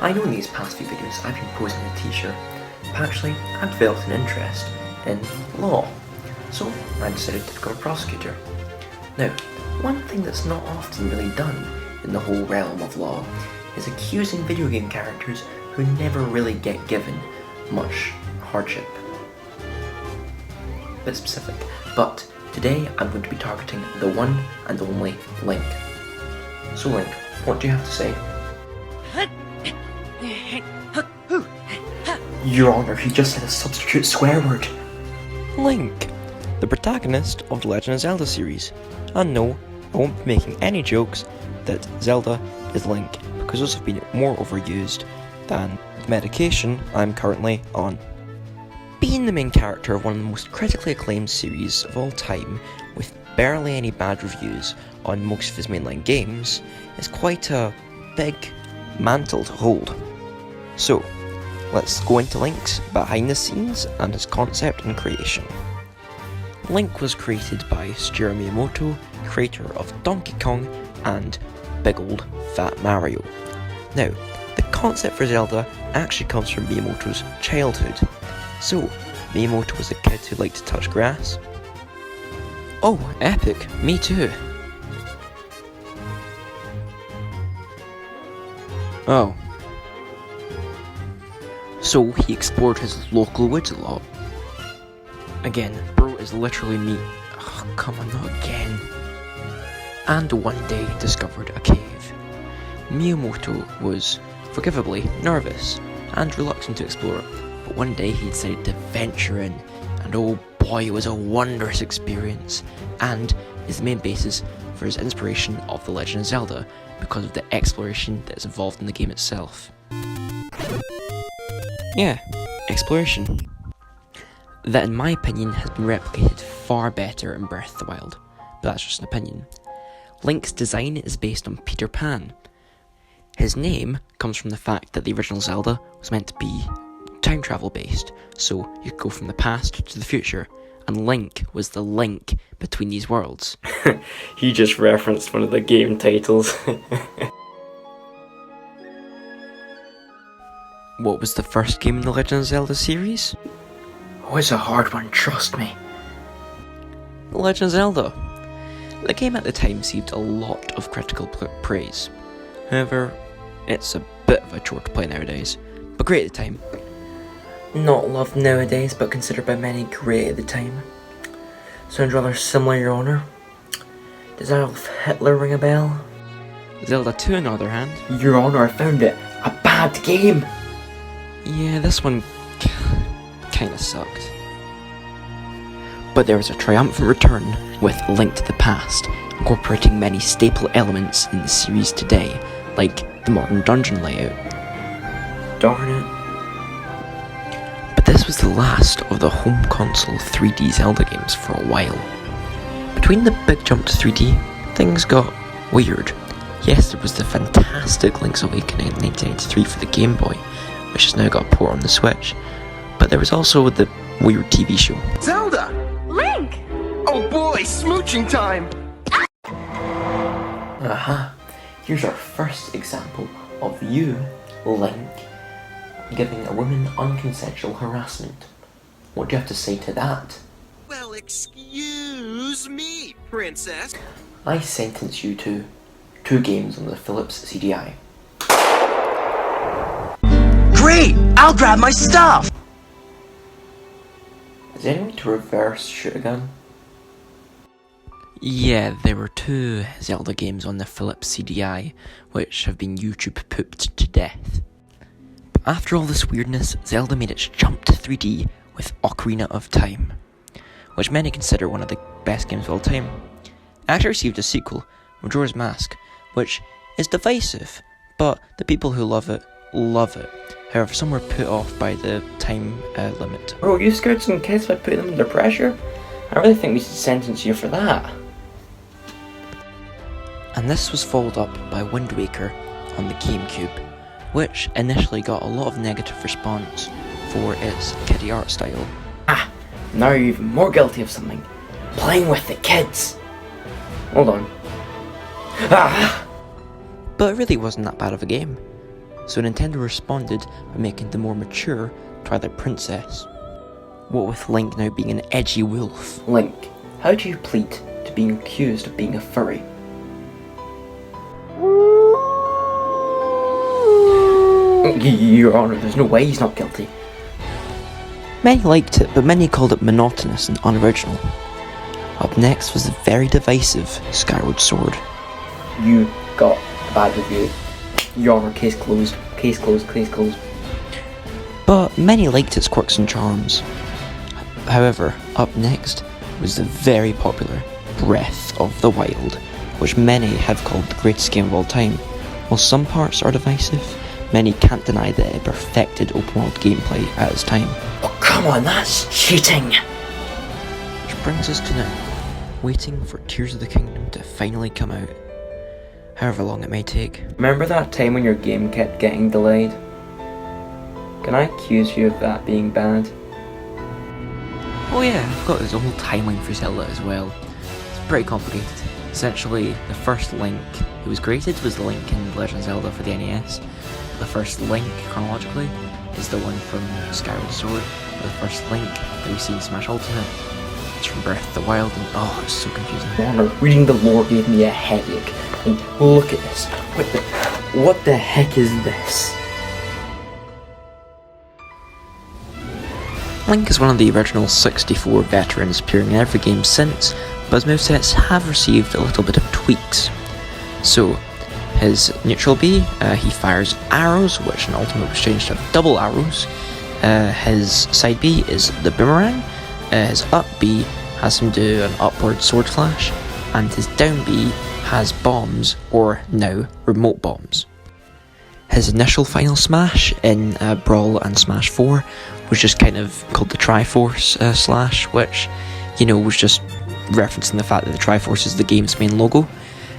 I know in these past few videos I've been posing as a teacher, but actually I've developed an interest in law, so I decided to become a prosecutor. Now, one thing that's not often really done in the whole realm of law is accusing video game characters who never really get given much hardship. A bit specific, but today I'm going to be targeting the one and only Link. So Link, what do you have to say? Your Honor, he just said a substitute swear word. Link, the protagonist of the Legend of Zelda series. And no, I won't be making any jokes that Zelda is Link, because those have been more overused than the medication I'm currently on. Being the main character of one of the most critically acclaimed series of all time, with barely any bad reviews on most of his mainline games, is quite a big mantle to hold. So, let's go into Link's behind the scenes and his concept and creation. Link was created by Shigeru Miyamoto, creator of Donkey Kong and Big Old Fat Mario. Now, the concept for Zelda actually comes from Miyamoto's childhood. So, Miyamoto was a kid who liked to touch grass. Oh, epic, me too. Oh. So he explored his local woods a lot. Again, bro is literally me. Oh, come on, not again. And one day discovered a cave. Miyamoto was forgivably nervous and reluctant to explore, but one day he decided to venture in, and oh boy, it was a wondrous experience, and is the main basis for his inspiration of The Legend of Zelda, because of the exploration that is involved in the game itself. Yeah, exploration. That in my opinion has been replicated far better in Breath of the Wild, but that's just an opinion. Link's design is based on Peter Pan. His name comes from the fact that the original Zelda was meant to be time travel based, so you could go from the past to the future, and Link was the link between these worlds. He just referenced one of the game titles. What was the first game in the Legend of Zelda series? Oh, it's a hard one, trust me. The Legend of Zelda. The game at the time received a lot of critical praise. However, it's a bit of a chore to play nowadays, but great at the time. Not loved nowadays, but considered by many great at the time. Sounds rather similar, Your Honor. Does Adolf Hitler ring a bell? Zelda 2, on the other hand. Your Honor, I found it a bad game! Yeah, this one kinda sucked. But there was a triumphant return with Link to the Past, incorporating many staple elements in the series today, like the modern dungeon layout. Darn it. But this was the last of the home console 3D Zelda games for a while. Between the big jump to 3D, things got weird. Yes, there was the fantastic Link's Awakening in 1993 for the Game Boy, which has now got a port on the Switch, but there was also the weird TV show. Zelda! Link! Oh boy, smooching time! Aha, here's our first example of you, Link, giving a woman unconsensual harassment. What do you have to say to that? Well, excuse me, princess. I sentence you to 2 games on the Philips CDI. Great! I'll grab my stuff! Is there any way to reverse shoot a gun? Yeah, there were 2 Zelda games on the Philips CDI, which have been YouTube pooped to death. But after all this weirdness, Zelda made its jump to 3D with Ocarina of Time, which many consider one of the best games of all time. It actually received a sequel, Majora's Mask, which is divisive, but the people who love it. However, some were put off by the time limit. Bro, you scared some kids by putting them under pressure? I really think we should sentence you for that. And this was followed up by Wind Waker on the GameCube, which initially got a lot of negative response for its kiddie art style. Ah, now you're even more guilty of something. Playing with the kids. Hold on. Ah! But it really wasn't that bad of a game. so Nintendo responded by making the more mature Twilight Princess. What with Link now being an edgy wolf. Link, how do you plead to being accused of being a furry? Your Honor, there's no way he's not guilty. Many liked it, but many called it monotonous and unoriginal. Up next was the very divisive Skyward Sword. You got a bad review. Your Honor, case closed. Case closed, case closed. But many liked its quirks and charms. However, up next was the very popular Breath of the Wild, which many have called the greatest game of all time. While some parts are divisive, many can't deny that it perfected open world gameplay at its time. Oh, come on, that's cheating! Which brings us to now, waiting for Tears of the Kingdom to finally come out. However long it may take. Remember that time when your game kept getting delayed? Can I accuse you of that being bad? Oh yeah, I forgot there's a whole timeline for Zelda as well. It's pretty complicated. Essentially, the first Link who was created was the Link in Legend of Zelda for the NES. The first Link, chronologically, is the one from Skyward Sword. The first Link that we see in Smash Ultimate is from Breath of the Wild, and oh, it's so confusing. Honor, reading the lore gave me a headache. And look at this. What the heck is this? Link is one of the original 64 veterans appearing in every game since, but his movesets have received a little bit of tweaks. So, his neutral B, he fires arrows, which in Ultimate was changed to double arrows. His side B is the boomerang. His up B has him do an upward sword flash, and his down B has bombs, or now remote bombs. His initial final smash in Brawl and Smash 4 was just kind of called the Triforce slash, which, you know, was just referencing the fact that the Triforce is the game's main logo.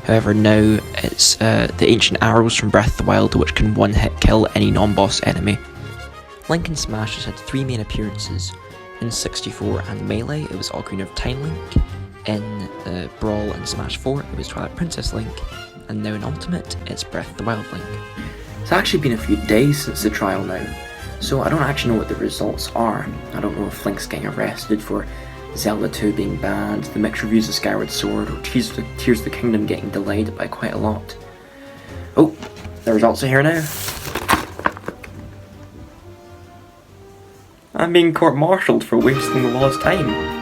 However, now it's the ancient arrows from Breath of the Wild, which can one-hit kill any non-boss enemy. Link in Smash has had 3 main appearances. In 64 and Melee, it was Ocarina of Time Link. In Brawl and Smash 4, it was Twilight Princess Link. And now in Ultimate, it's Breath of the Wild Link. It's actually been a few days since the trial now, so I don't actually know what the results are. I don't know if Link's getting arrested for Zelda 2 being banned, the mixed reviews of Skyward Sword, or Tears of the Kingdom getting delayed by quite a lot. Oh, the results are here now. I'm being court-martialed for wasting the law's time.